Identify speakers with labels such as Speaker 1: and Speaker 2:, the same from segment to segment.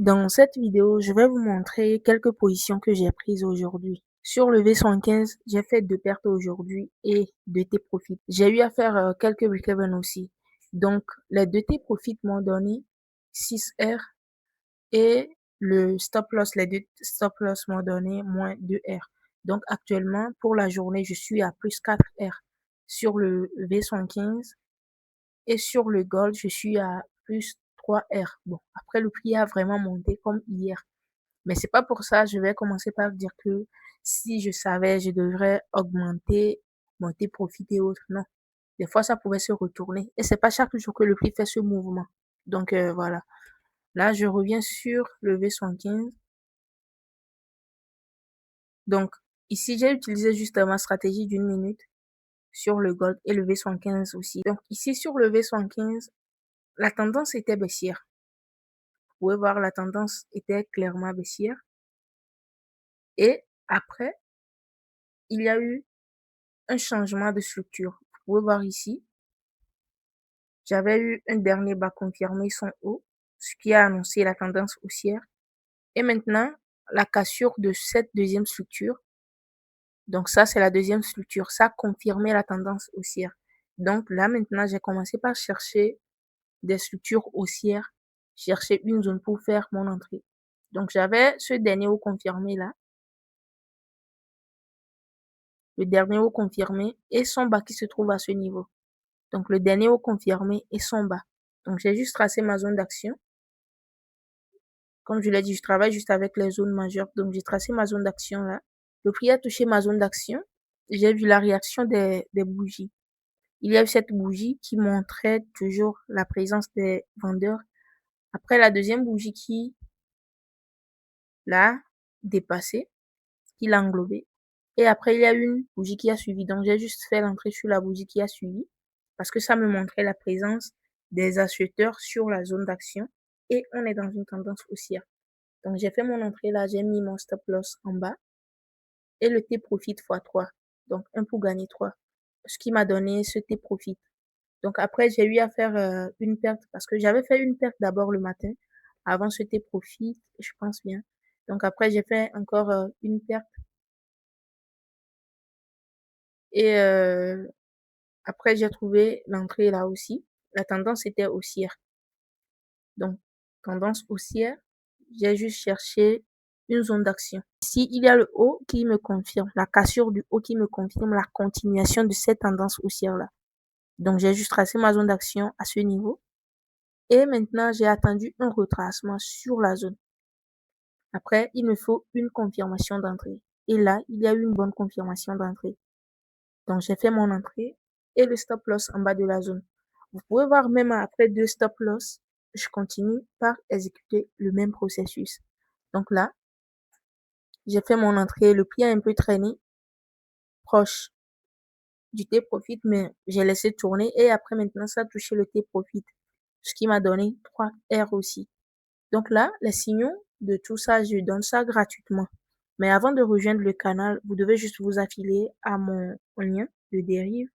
Speaker 1: Dans cette vidéo, je vais vous montrer quelques positions que j'ai prises aujourd'hui. Sur le V115, j'ai fait 2 pertes aujourd'hui et 2 T profit. J'ai eu à faire quelques break-even aussi. Donc, les 2 T profit m'ont donné 6 R et le stop loss, les 2 stop loss m'ont donné moins 2 R. Donc, actuellement, pour la journée, je suis à plus 4 R sur le V115 et sur le gold, je suis à plus 3 R. Bon, après, le prix a vraiment monté comme hier. Mais c'est pas pour ça, je vais commencer par dire que si je savais, je devrais augmenter, monter, profiter et autres. Non. Des fois, ça pouvait se retourner. Et c'est pas chaque jour que le prix fait ce mouvement. Donc, voilà. Là, je reviens sur le V115. Donc, ici, j'ai utilisé juste ma stratégie d'une minute sur le gold et le V115 aussi. Donc, ici, sur le V115, la tendance était baissière. Vous pouvez voir, la tendance était clairement baissière. Et après, il y a eu un changement de structure. Vous pouvez voir ici, j'avais eu un dernier bas confirmé son haut, ce qui a annoncé la tendance haussière. Et maintenant, la cassure de cette deuxième structure. Donc ça, c'est la deuxième structure. Ça a confirmé la tendance haussière. Donc là, maintenant, j'ai commencé par chercher des structures haussières, chercher une zone pour faire mon entrée. Donc j'avais ce dernier haut confirmé là, le dernier haut confirmé et son bas qui se trouve à ce niveau. Donc le dernier haut confirmé et son bas. Donc j'ai juste tracé ma zone d'action. Comme je l'ai dit, je travaille juste avec les zones majeures. Donc j'ai tracé ma zone d'action là. Le prix a touché ma zone d'action. J'ai vu la réaction des bougies. Il y a eu cette bougie qui montrait toujours la présence des vendeurs. Après la deuxième bougie qui l'a dépassé, qui l'a englobé. Et après, il y a une bougie qui a suivi. Donc, j'ai juste fait l'entrée sur la bougie qui a suivi parce que ça me montrait la présence des acheteurs sur la zone d'action et on est dans une tendance haussière. Donc, j'ai fait mon entrée là, j'ai mis mon stop loss en bas et le T profit x3. Donc, 1 pour gagner 3. Ce qui m'a donné ce T profit. Donc, après, j'ai eu à faire une perte parce que j'avais fait une perte d'abord le matin avant ce T profit, je pense bien. Donc, après, j'ai fait encore une perte et après, j'ai trouvé l'entrée là aussi. La tendance était haussière. Donc, tendance haussière, j'ai juste cherché une zone d'action. Ici, il y a le haut qui me confirme, la cassure du haut qui me confirme la continuation de cette tendance haussière-là. Donc, j'ai juste tracé ma zone d'action à ce niveau. Et maintenant, j'ai attendu un retracement sur la zone. Après, il me faut une confirmation d'entrée. Et là, il y a eu une bonne confirmation d'entrée. Donc, j'ai fait mon entrée et le stop loss en bas de la zone. Vous pouvez voir même après 2 stop loss, je continue par exécuter le même processus. Donc là, j'ai fait mon entrée, le prix a un peu traîné proche du T profit, mais j'ai laissé tourner et après maintenant ça a touché le T profit, ce qui m'a donné 3 R aussi. Donc là, les signaux de tout ça, je donne ça gratuitement. Mais avant de rejoindre le canal, vous devez juste vous affilier à mon lien de dérive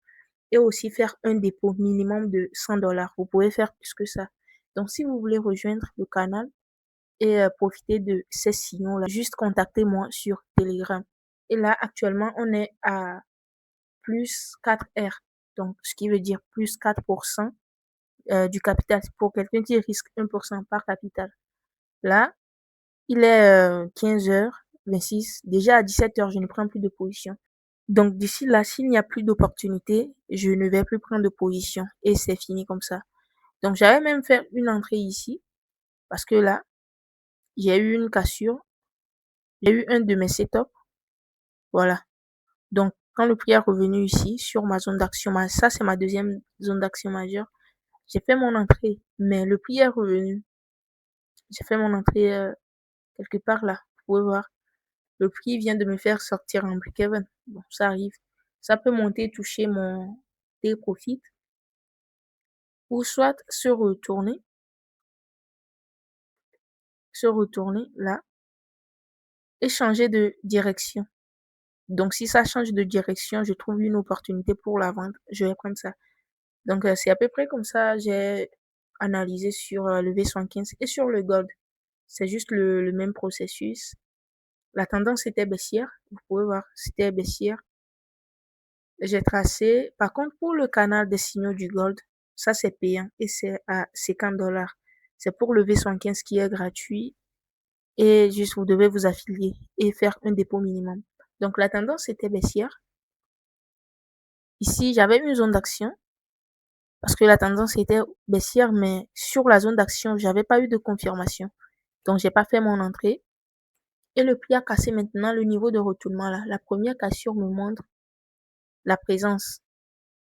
Speaker 1: et aussi faire un dépôt minimum de 100 $. Vous pouvez faire plus que ça. Donc, si vous voulez rejoindre le canal et profiter de ces signaux-là, juste contactez-moi sur Telegram. Et là, actuellement, on est à plus 4 R. Donc, ce qui veut dire plus 4% du capital pour quelqu'un qui risque 1% par capital. Là, il est 15h26. Déjà à 17h, je ne prends plus de position. Donc d'ici là, s'il n'y a plus d'opportunité, je ne vais plus prendre de position et c'est fini comme ça. Donc j'avais même fait une entrée ici parce que là, j'ai eu une cassure, j'ai eu un de mes setups, voilà. Donc quand le prix est revenu ici sur ma zone d'action, ça c'est ma deuxième zone d'action majeure, j'ai fait mon entrée, mais le prix est revenu. J'ai fait mon entrée quelque part là, vous pouvez voir. Le prix vient de me faire sortir en break-even. Bon, ça arrive. Ça peut monter, toucher mon take profit ou soit se retourner là et changer de direction. Donc, si ça change de direction, je trouve une opportunité pour la vente, je vais prendre ça. Donc, c'est à peu près comme ça, j'ai analysé sur le V115 et sur le gold. C'est juste le même processus. La tendance était baissière. Vous pouvez voir, c'était baissière. J'ai tracé. Par contre, pour le canal des signaux du Gold, ça c'est payant et c'est à 50 dollars. C'est pour le V115 qui est gratuit et juste vous devez vous affilier et faire un dépôt minimum. Donc la tendance était baissière. Ici, j'avais une zone d'action parce que la tendance était baissière, mais sur la zone d'action, j'avais pas eu de confirmation. Donc j'ai pas fait mon entrée. Et le prix a cassé maintenant le niveau de retournement là. La première cassure me montre la présence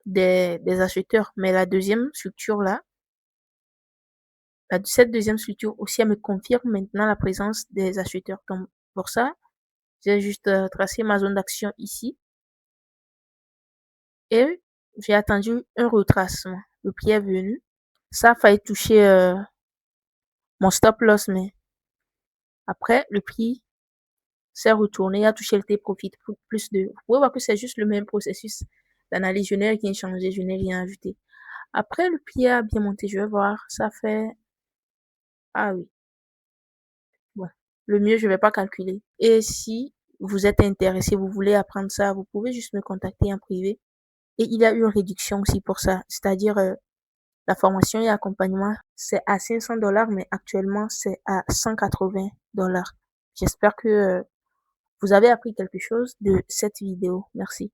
Speaker 1: des acheteurs, mais la deuxième structure là, cette deuxième structure aussi, elle me confirme maintenant la présence des acheteurs. Donc pour ça, j'ai juste tracé ma zone d'action ici et j'ai attendu un retracement. Le prix est venu. Ça a failli toucher mon stop loss, mais après, le prix s'est retourné, a touché le T-profit plus de. Vous pouvez voir que c'est juste le même processus d'analyse. Je n'ai rien changé, je n'ai rien ajouté. Après, le prix a bien monté. Je vais voir. Ça fait. Ah oui. Bon. Le mieux, je vais pas calculer. Et si vous êtes intéressé, vous voulez apprendre ça, vous pouvez juste me contacter en privé. Et il y a eu une réduction aussi pour ça. C'est-à-dire, la formation et accompagnement, c'est à 500 dollars, mais actuellement, c'est à 180 dollars. J'espère que vous avez appris quelque chose de cette vidéo. Merci.